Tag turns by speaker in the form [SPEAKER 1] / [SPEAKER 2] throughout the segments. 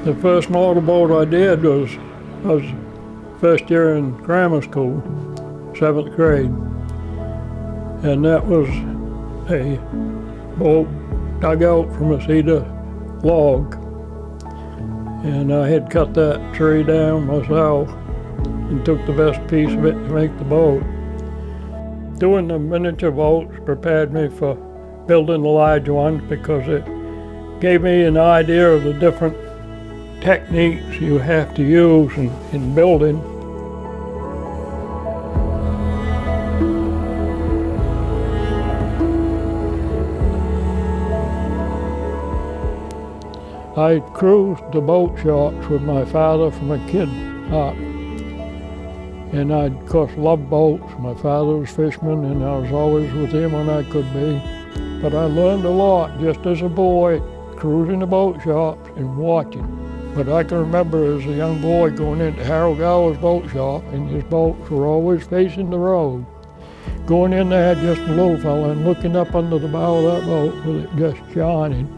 [SPEAKER 1] The first motorboat I did was first year in grammar school, 7th grade. And that was a boat dug out from a cedar log. And I had cut that tree down myself and took the best piece of it to make the boat. Doing the miniature boats prepared me for building the large ones because it gave me an idea of the different techniques you have to use in building. I cruised the boat shops with my father from a kid up. And I, of course, loved boats. My father was a fisherman, and I was always with him when I could be. But I learned a lot just as a boy, cruising the boat shops and watching. But I can remember as a young boy going into Harold Gower's boat shop, and his boats were always facing the road. Going in there just a little fella and looking up under the bow of that boat with it just shining.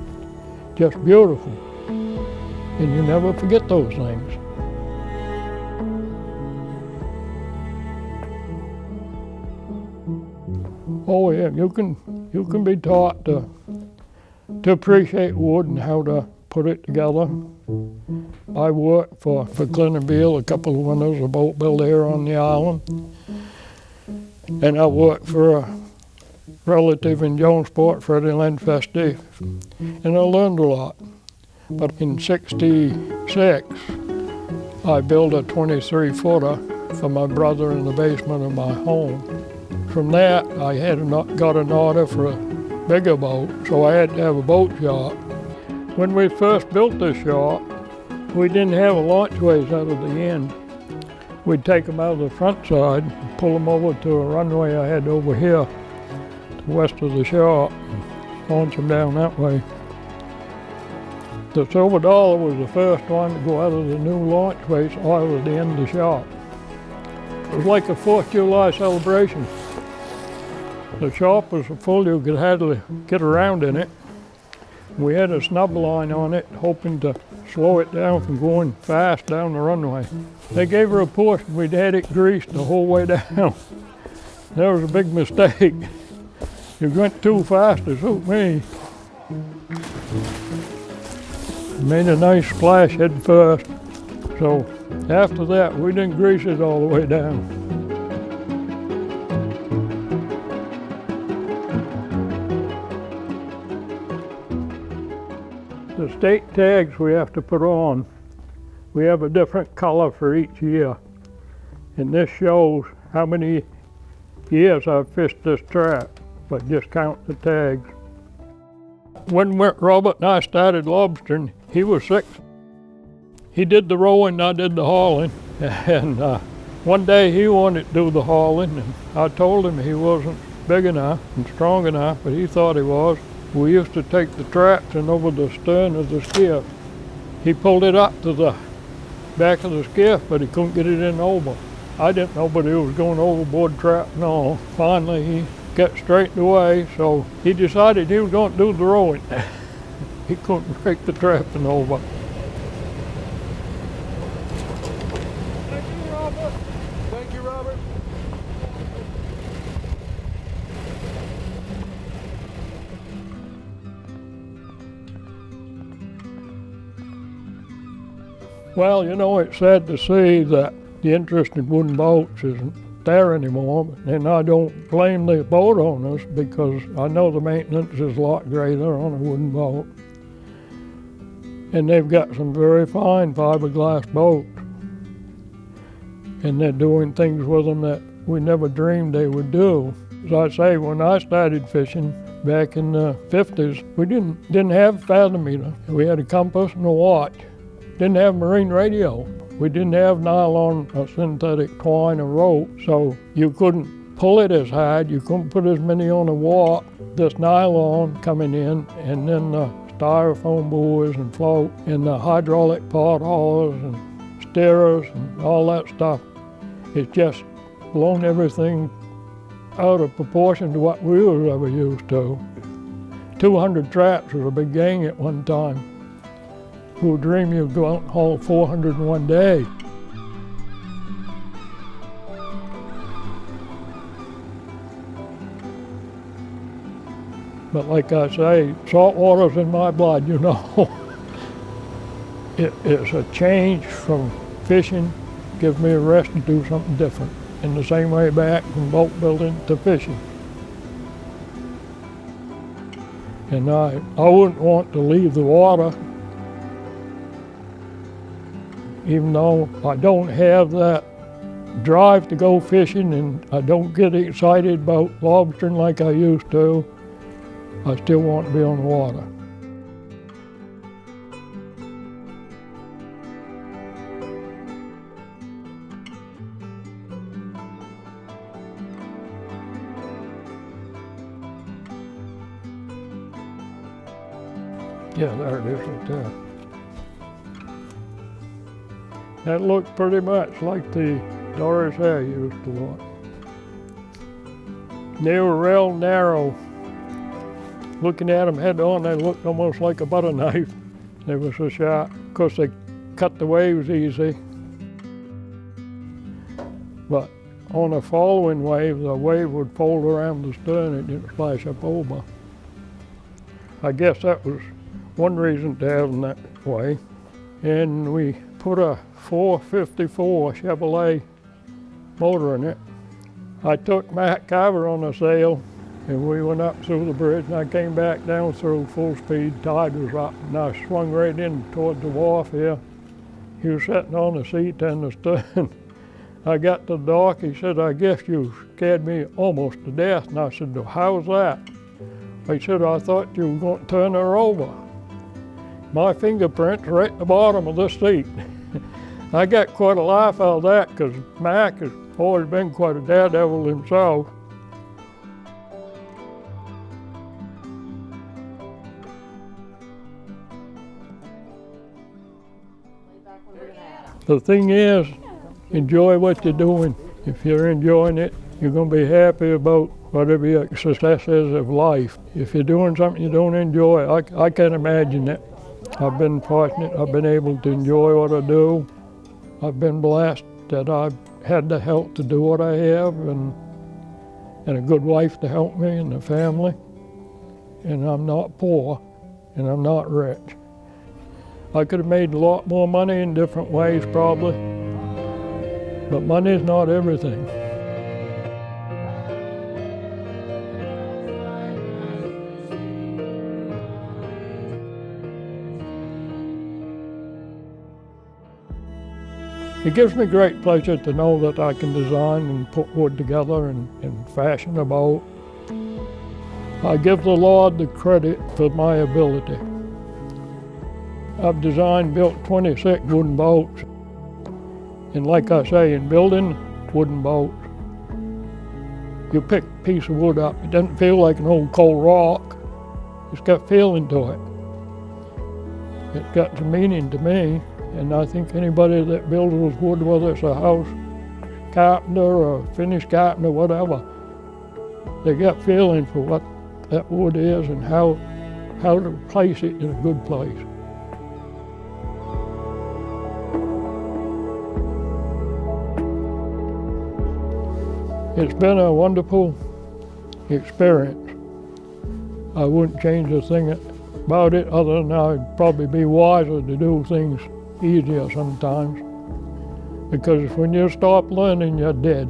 [SPEAKER 1] Just beautiful. And you never forget those things. Oh yeah, you can be taught to appreciate wood and how to put it together. I worked for Willis Beal a couple of winters, a boat builder here on the island. And I worked for a relative in Jonesport, Freddie Lenfesti, and I learned a lot. But in '66, I built a 23-footer for my brother in the basement of my home. From that, I got an order for a bigger boat, so I had to have a boat shop. When we first built this shop, we didn't have a launchways out of the end. We'd take them out of the front side and pull them over to a runway I had over here, to the west of the shop, and launch them down that way. The Silver Dollar was the first one to go out of the new launchways oil at the end of the shop. It was like a 4th of July celebration. The shop was so full you could hardly get around in it. We had a snub line on it, hoping to slow it down from going fast down the runway. They gave her a push and we'd had it greased the whole way down. That was a big mistake. You went too fast to suit me. Made a nice splash head first. So after that, we didn't grease it all the way down. The state tags we have to put on, we have a different color for each year. And this shows how many years I've fished this trap, but just count the tags. When Robert and I started lobstering, he was 6. He did the rowing, I did the hauling. And one day he wanted to do the hauling, and I told him he wasn't big enough and strong enough, but he thought he was. We used to take the traps in over the stern of the skiff. He pulled it up to the back of the skiff, but he couldn't get it in over. I didn't know, but he was going overboard trap and all. Finally, he got straightened away, so he decided he was going to do the rowing. He couldn't break the trapping over.
[SPEAKER 2] Thank you, Robert. Thank you, Robert.
[SPEAKER 1] Well, you know, it's sad to see that the interest in wooden boats isn't there anymore, and I don't blame the boat owners because I know the maintenance is a lot greater on a wooden boat. And they've got some very fine fiberglass boats, and they're doing things with them that we never dreamed they would do. As I say, when I started fishing back in the 50s, we didn't have a fathometer. We had a compass and a watch. Didn't have marine radio. We didn't have nylon or synthetic twine or rope, so you couldn't pull it as hard. You couldn't put as many on a warp. This nylon coming in, and then the styrofoam buoys and float, and the hydraulic pot haulers and steerers and all that stuff. It's just blown everything out of proportion to what we were ever used to. 200 traps was a big gang at one time. who dream you go out and haul 400 in one day. But like I say, salt water's in my blood, you know. It's a change from fishing, gives me a rest to do something different. In the same way back from boat building to fishing. And I wouldn't want to leave the water, even though I don't have that drive to go fishing and I don't get excited about lobstering like I used to. I still want to be on the water. Yeah, there it is right there. That looked pretty much like the Doris I used to look. They were real narrow. Looking at them head on, they looked almost like a butter knife. They were so sharp. Of course, they cut the waves easy. But on a following wave, the wave would fold around the stern and it'd splash up over. I guess that was one reason to have them that way. And we put a 454 Chevrolet motor in it. I took Matt Carver on a sail and we went up through the bridge and I came back down through full speed. Tide was up and I swung right in towards the wharf here. He was sitting on the seat in the stern. I got to the dock, he said, "I guess you scared me almost to death." And I said, "Well, how's that?" He said, "I thought you were going to turn her over." My fingerprints right at the bottom of the seat. I got quite a laugh out of that because Mac has always been quite a daredevil himself. The thing is, enjoy what you're doing. If you're enjoying it, you're going to be happy about whatever your success is of life. If you're doing something you don't enjoy, I can't imagine it. I've been fortunate, I've been able to enjoy what I do. I've been blessed that I've had the health to do what I have and a good wife to help me and a family. And I'm not poor and I'm not rich. I could have made a lot more money in different ways probably, but money is not everything. It gives me great pleasure to know that I can design and put wood together and fashion a boat. I give the Lord the credit for my ability. I've designed, built 26 wooden boats. And like I say, in building wooden boats, you pick a piece of wood up. It doesn't feel like an old cold rock. It's got feeling to it. It's got some meaning to me. And I think anybody that builds with wood, whether it's a house carpenter or finished carpenter, whatever, they got feeling for what that wood is and how to place it in a good place. It's been a wonderful experience. I wouldn't change a thing about it other than I'd probably be wiser to do things easier sometimes, because when you stop learning, you're dead.